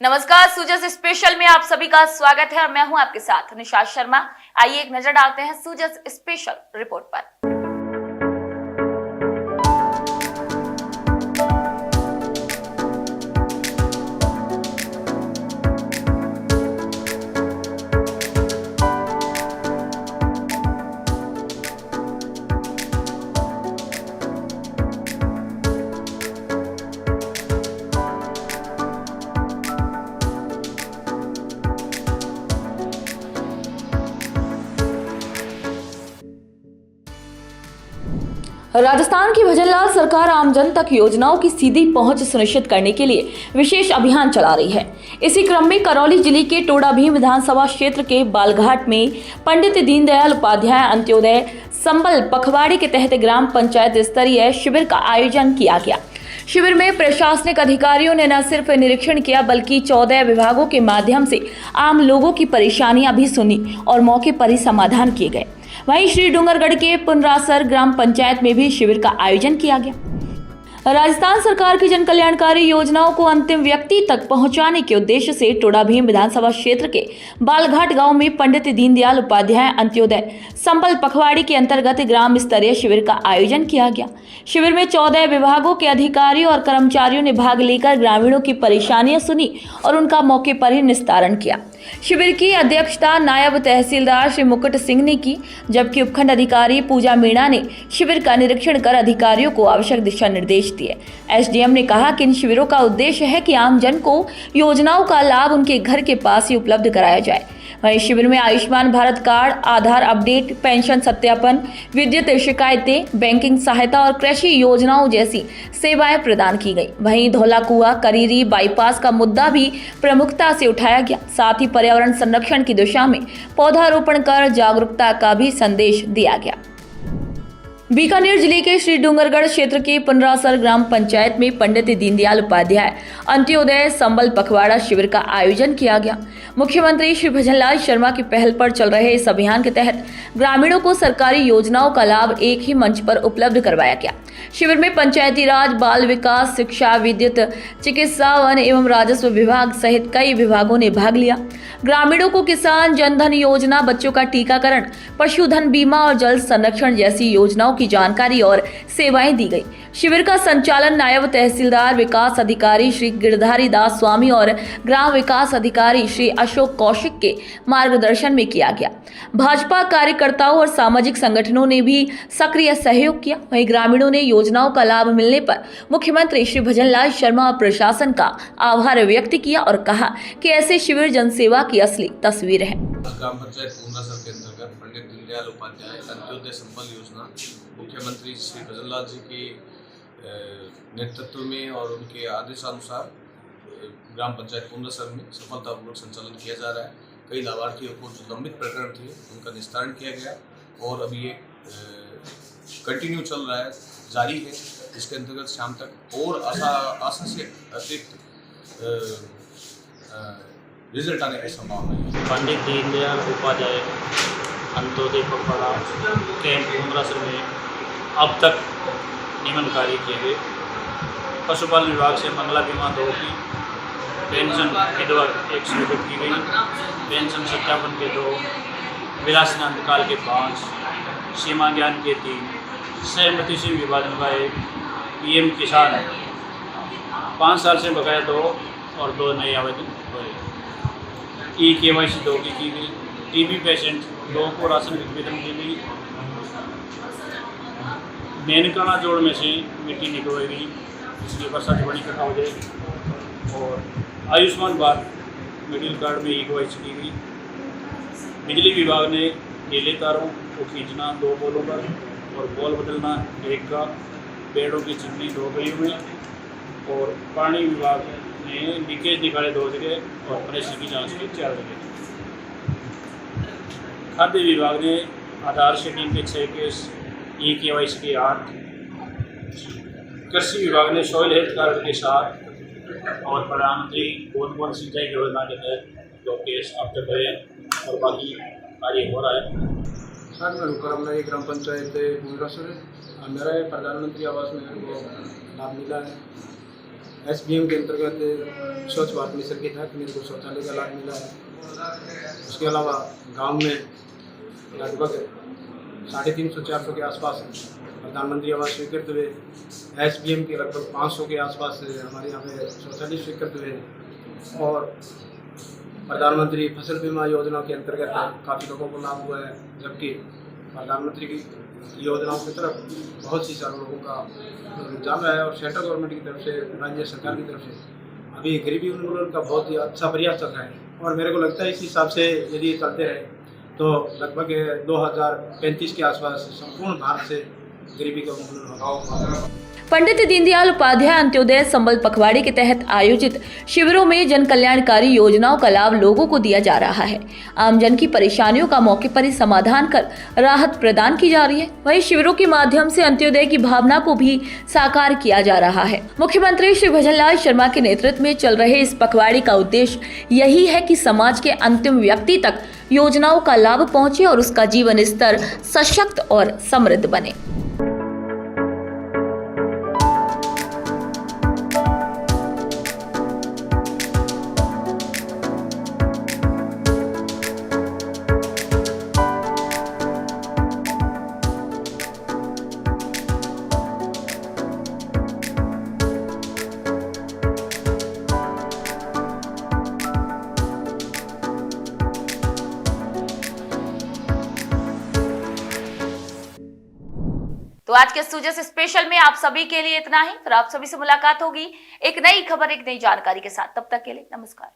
नमस्कार, सूजस स्पेशल में आप सभी का स्वागत है और मैं हूं आपके साथ निशा शर्मा। आइए एक नजर डालते हैं सूजस स्पेशल रिपोर्ट पर। राजस्थान की भजनलाल सरकार आमजन तक योजनाओं की सीधी पहुंच सुनिश्चित करने के लिए विशेष अभियान चला रही है। इसी क्रम में करौली जिले के टोडा भीम विधानसभा क्षेत्र के बालघाट में पंडित दीनदयाल उपाध्याय अंत्योदय संबल पखवाड़े के तहत ग्राम पंचायत स्तरीय शिविर का आयोजन किया गया। शिविर में प्रशासनिक अधिकारियों ने न सिर्फ निरीक्षण किया बल्कि 14 विभागों के माध्यम से आम लोगों की परेशानियां भी सुनी और मौके पर ही समाधान किए गए। वहीं श्री डूंगरगढ़ के पुनरासर ग्राम पंचायत में भी शिविर का आयोजन किया गया। राजस्थान सरकार की जन कल्याणकारी योजनाओं को अंतिम व्यक्ति तक पहुंचाने के उद्देश्य से टोडा भीम विधानसभा क्षेत्र के बालघाट गांव में पंडित दीनदयाल उपाध्याय अंत्योदय संबल पखवाड़ी के अंतर्गत ग्राम स्तरीय शिविर का आयोजन किया गया। शिविर में 14 विभागों के अधिकारियों और कर्मचारियों ने भाग लेकर ग्रामीणों की परेशानियां सुनी और उनका मौके पर ही निस्तारण किया। शिविर की अध्यक्षता नायब तहसीलदार श्री मुकुट सिंह ने की, जबकि उपखंड अधिकारी पूजा मीणा ने शिविर का निरीक्षण कर अधिकारियों को आवश्यक दिशा निर्देश दिए। एसडीएम ने कहा कि इन शिविरों का उद्देश्य है कि आम जन को योजनाओं का लाभ उनके घर के पास ही उपलब्ध कराया जाए। वहीं शिविर में आयुष्मान भारत कार्ड, आधार अपडेट, पेंशन सत्यापन, विद्युत शिकायतें, बैंकिंग सहायता और कृषि योजनाओं जैसी सेवाएं प्रदान की गई। वहीं धौला कुआं करीरी बाईपास का मुद्दा भी प्रमुखता से उठाया गया। साथ ही पर्यावरण संरक्षण की दिशा में पौधारोपण कर जागरूकता का भी संदेश दिया गया। बीकानेर जिले के श्री डूंगरगढ़ क्षेत्र के पुनरासर ग्राम पंचायत में पंडित दीनदयाल उपाध्याय अंत्योदय संबल पखवाड़ा शिविर का आयोजन किया गया। मुख्यमंत्री श्री भजनलाल शर्मा की पहल पर चल रहे इस अभियान के तहत ग्रामीणों को सरकारी योजनाओं का लाभ एक ही मंच पर उपलब्ध करवाया गया। शिविर में पंचायती राज, बाल विकास, शिक्षा, विद्युत, चिकित्सा, वन एवं राजस्व विभाग सहित कई विभागों ने भाग लिया। ग्रामीणों को किसान जनधन योजना, बच्चों का टीकाकरण, पशुधन बीमा और जल संरक्षण जैसी योजनाओं की जानकारी और सेवाएं दी गई। शिविर का संचालन नायब तहसीलदार विकास अधिकारी श्री गिरधारी दास स्वामी और ग्राम विकास अधिकारी श्री अशोक कौशिक के मार्गदर्शन में किया गया। भाजपा कार्यकर्ताओं और सामाजिक संगठनों ने भी सक्रिय सहयोग किया। वहीं ग्रामीणों ने योजनाओं का लाभ मिलने पर मुख्यमंत्री श्री भजनलाल शर्मा और प्रशासन का आभार व्यक्त किया और कहा कि ऐसे शिविर जनसेवा की असली तस्वीर है। ग्राम पंचायत पुनरासर के अंतर्गत पंडित दीनदयाल उपाध्याय अंत्योदय संबल योजना मुख्यमंत्री श्री भजनलाल जी के नेतृत्व में और उनके आदेशानुसार ग्राम पंचायत पुनरासर में सफलतापूर्वक संचालन किया जा रहा है। कई लाभार्थियों को जो लंबित प्रकरण थे उनका निस्तारण किया गया और अभी ये कंटिन्यू चल रहा है, जारी है, जिसके अंतर्गत शाम तक और आशा से अतिरिक्त रिजल्ट आने की संभावना है। पंडित दीनदयाल उपाध्याय अंत्योदय पखवाड़ा कैंप पुनरासर में अब तक नियमन कार्य किए गए। पशुपालन विभाग से मंगला बीमा 2 की, पेंशन विधवा 1 स्वीकृत की गई, पेंशन सत्यापन के 2, विलासन अंतकाल के 5, सीमा ज्ञान के 3, सहमति से विभाजन का 1, पीएम किसान 5 साल से बकाया 2 और 2 नए आवेदन हुए। KYC 2 की गई। टीबी पेशेंट 2 को राशन वितरण की गई। मेनकाना जोड़ में से मिट्टी निकलवाई गई, इसकी बरसात बड़ी इकट्ठा हो जाए। और आयुष्मान भारत मिडिल कार्ड में KYC की गई। बिजली विभाग ने नीले तारों को खींचना 2 पोलों पर और बॉल बदलना 1 का, पेड़ों की चिन्हनी 2 गलियों में। और पानी विभाग ने लीकेज दिखाए 2 जगह और प्रेशर की जांच की 4 जगह। खाद्य विभाग ने आधार शेडिंग के 6 केस, KYC के 8। कृषि विभाग ने सॉइल हेल्थ कार्ड के 7 और प्रधानमंत्री बूंद सिंचाई योजना के तहत 2 केस अब तक गए और बाकी कार्य हो रहा है। सर मैं रुकरम नगर ग्राम पंचायत पुनरासर, मेरा प्रधानमंत्री आवास में मेरे को लाभ मिला है। SBM के अंतर्गत स्वच्छ भारत मिशन के तहत मेरे को शौचालय का लाभ मिला है। उसके अलावा गांव में लगभग 350-400 के आसपास प्रधानमंत्री आवास स्वीकृत हुए। SBM के लगभग 500 के आसपास हमारे यहाँ पे शौचालय स्वीकृत हुए और प्रधानमंत्री फसल बीमा योजना के अंतर्गत काफ़ी लोगों को लाभ हुआ है, जबकि प्रधानमंत्री की योजनाओं की तरफ बहुत सी सारे लोगों का रुझान रहा है और सेंट्रल गवर्नमेंट की तरफ से, राज्य सरकार की तरफ से अभी गरीबी उन्मूलन का बहुत ही अच्छा प्रयास चल रहा है। और मेरे को लगता है इस हिसाब से यदि चलते रहे तो लगभग 2035 के आसपास संपूर्ण भारत से गरीबी का उन्मूलन होगा। पंडित दीनदयाल उपाध्याय अंत्योदय संबल पखवाड़े के तहत आयोजित शिविरों में जन कल्याणकारी योजनाओं का लाभ लोगों को दिया जा रहा है। आमजन की परेशानियों का मौके पर ही समाधान कर राहत प्रदान की जा रही है। वहीं शिविरों के माध्यम से अंत्योदय की भावना को भी साकार किया जा रहा है। मुख्यमंत्री श्री भजनलाल शर्मा के नेतृत्व में चल रहे इस पखवाड़े का उद्देश्य यही है कि समाज के अंतिम व्यक्ति तक योजनाओं का लाभ पहुंचे और उसका जीवन स्तर सशक्त और समृद्ध बने। तो आज के सुजस स्पेशल में आप सभी के लिए इतना ही। फिर आप सभी से मुलाकात होगी एक नई खबर, एक नई जानकारी के साथ। तब तक के लिए नमस्कार।